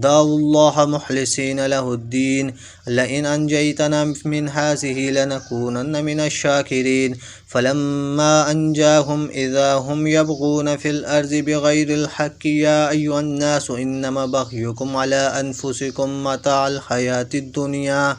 دعوا الله مخلصين له الدين لئن أنجيتنا من هذه لنكونن من الشاكرين فلما أنجاهم إذا هم يبغون في الأرض بغير الحق يا أيها الناس إنما بغيكم على أنفسكم متاع الحياة الدنيا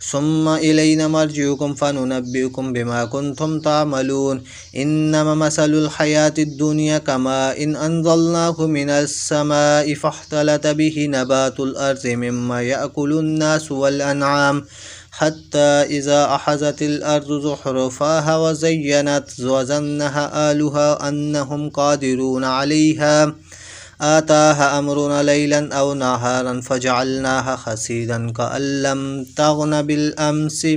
ثم إلينا مرجعكم فننبئكم بما كنتم تعملون إنما مثل الحياة الدنيا كماء إن أنزلناه من السماء فاختلط به نبات الأرض مما يأكل الناس والأنعام حتى إذا أخذت الأرض زخرفها وزينت وظنها أهلها أنهم قادرون عليها آتاها أمرنا ليلا أو نهارا فجعلناها حصيدا كأن لم تغن بالأمس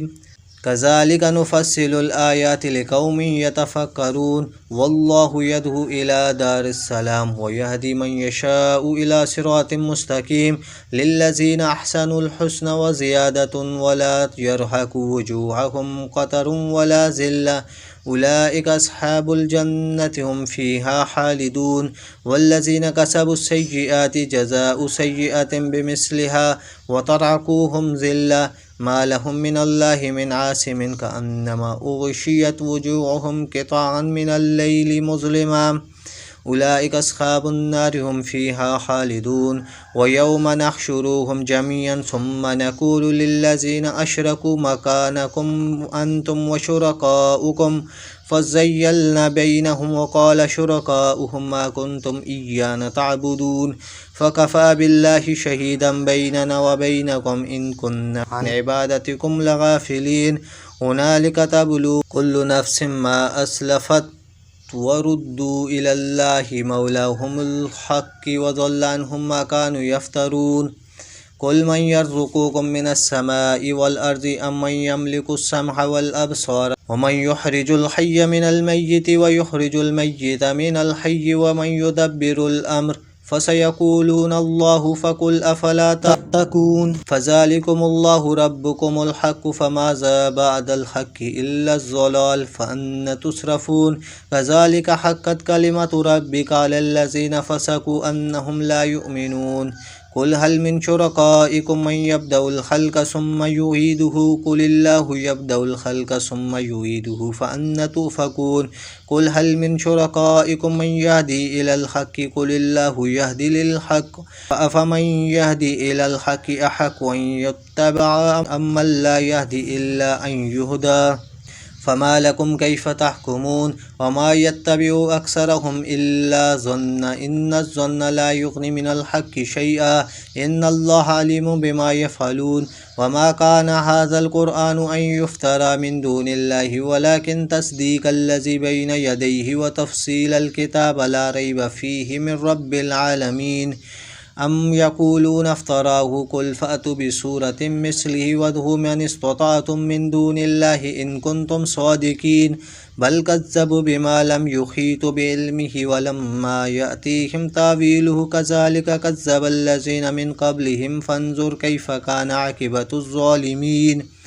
كذلك نفصل الآيات لقوم يتفكرون والله يدعو إلى دار السلام ويهدي من يشاء إلى صراط مستقيم للذين أحسنوا الحسنى وزيادة ولا يرهق وجوههم قتر ولا ذلة أولئك أصحاب الجنة هم فيها خالدون والذين كسبوا السيئات جزاء سيئة بمثلها وترهقهم ذلة ما لهم من الله من عاصم كأنما أغشيت وجوههم قطعا من الليل مظلما أولئك أصحاب النار هم فيها خالدون ويوم نحشرهم جميعا ثم نقول للذين أشركوا مكانكم أنتم وشركاؤكم فزيلنا بينهم وقال شركاؤهم ما كنتم إيانا تعبدون فكفى بالله شهيدا بيننا وبينكم إن كنا عن عبادتكم لغافلين هنالك تبلو كل نفس ما أسلفت وردوا إلى الله مولاهم الحق وضل عنهم ما كانوا يفترون قل من يرزقكم من السماء والأرض أم من يملك السمع والأبصار ومن يخرج الحي من الميت ويخرج الميت من الحي ومن يدبر الأمر فسيقولون الله فقل أفلا تتقون فذلكم الله ربكم الحق فماذا بعد الحق إلا الضلال فأنى تصرفون كذلك حقت كلمة ربك على الذين فسقوا أنهم لا يؤمنون قل هل من شركائكم من يبدأ الخلق ثم يعيده قل الله يبدأ الخلق ثم يعيده فأنى تؤفكون قل هل من شركائكم من يهدي إلى الحق قل الله يهدي للحق أفمن يهدي إلى الحق أحق أن يتبع أم من لا يهدي إلا أن يهدى فما لكم كيف تحكمون وما يتبع أكثرهم إلا ظن إن الظن لا يغني من الحق شيئا إن الله عليم بما يفعلون وما كان هذا القرآن أن يفترى من دون الله ولكن تصديق الذي بين يديه وتفصيل الكتاب لا ريب فيه من رب العالمين أم يقولون افتراه قل فأتوا بسورة مثله وادعوا من استطعتم من دون الله إن كنتم صادقين بل كذبوا بما لم يحيطوا بعلمه ولما يأتيهم تاويله كذلك كذب الذين من قبلهم فانظر كيف كان عاقبة الظالمين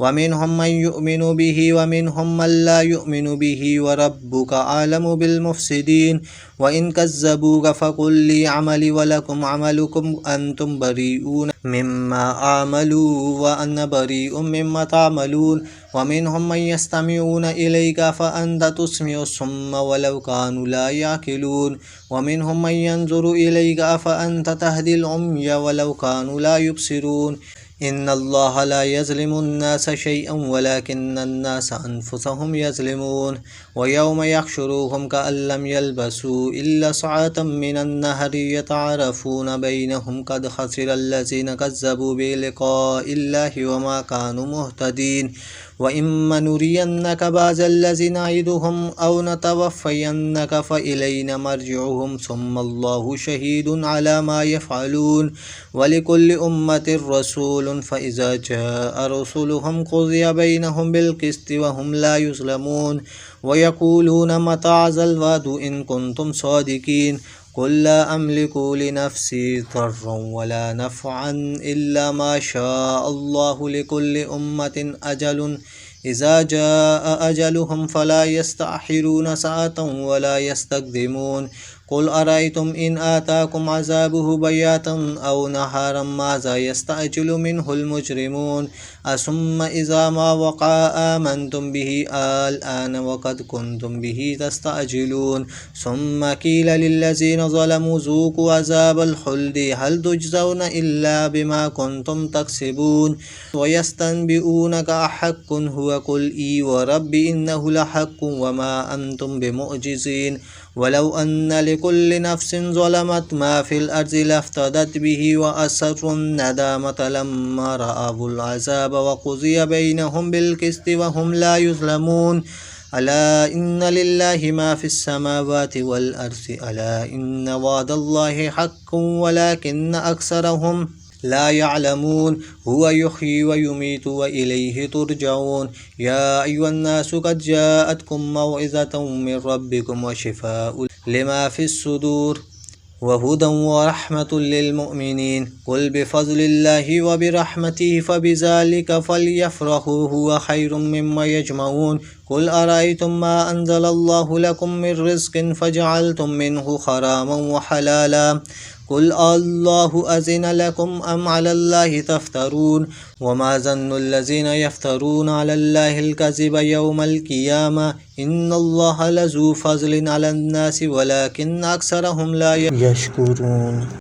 ومنهم من يؤمن به ومنهم من لا يؤمن به وربك أعلم بالمفسدين وإن كذبوك فقل لي عملي ولكم عملكم أنتم بريئون مما أعمل وأنا بريء مما تعملون ومنهم من يستمعون إليك فأنت تسمع الصم ولو كانوا لا يعقلون ومنهم من ينظر إليك فأنت تهدي العمي ولو كانوا لا يبصرون إن الله لا يظلم الناس شيئا ولكن الناس أنفسهم يظلمون ويوم يحشرهم كأن لم يلبسوا إلا ساعة من النهار يتعارفون بينهم قد خسر الذين كذبوا بلقاء الله وما كانوا مهتدين وإما نرينك بعض الذي نعدهم أو نتوفينك فإلينا مرجعهم ثم الله شهيد على ما يفعلون ولكل أمة رسول فإذا جاء رسولهم قضي بينهم بالقسط وهم لا يظلمون ويقولون متى هذا الوعد إن كنتم صادقين قل لا أملك لنفسي ضرا ولا نفعا إلا ما شاء الله لكل أمة أجل إذا جاء أجلهم فلا يستأخرون ساعة ولا يستقدمون قل أرأيتم إن آتاكم عذابه بياتا أو نهارا ماذا يستعجل منه المجرمون أثم إذا ما وقع آمنتم به الآن وقد كنتم به تستعجلون ثم قيل للذين ظلموا ذوقوا عذاب الخلد هل تجزون إلا بما كنتم تكسبون ويستنبئونك أحق هو قل إي وربي إنه لحق وما أنتم بمعجزين ولو أن لكل نفس ظلمت ما في الأرض لافتدت به وأسروا الندامة لما رأوا العذاب وقضي بينهم بالقسط وهم لا يظلمون ألا إن لله ما في السماوات والأرض ألا إن وعد الله حق ولكن أكثرهم لا يعلمون هو يحيي ويميت وإليه ترجعون يا أيها الناس قد جاءتكم موعظة من ربكم وشفاء لما في الصدور وهدى ورحمة للمؤمنين قل بفضل الله وبرحمته فبذلك فليفرحوا هو خير مما يجمعون قل أرأيتم ما أنزل الله لكم من رزق فجعلتم منه حراما وحلالا قل الله أذن لكم أم على الله تفترون وما ظن الذين يفترون على الله الكذب يوم القيامة إن الله لذو فضل على الناس ولكن أكثرهم لا يشكرون.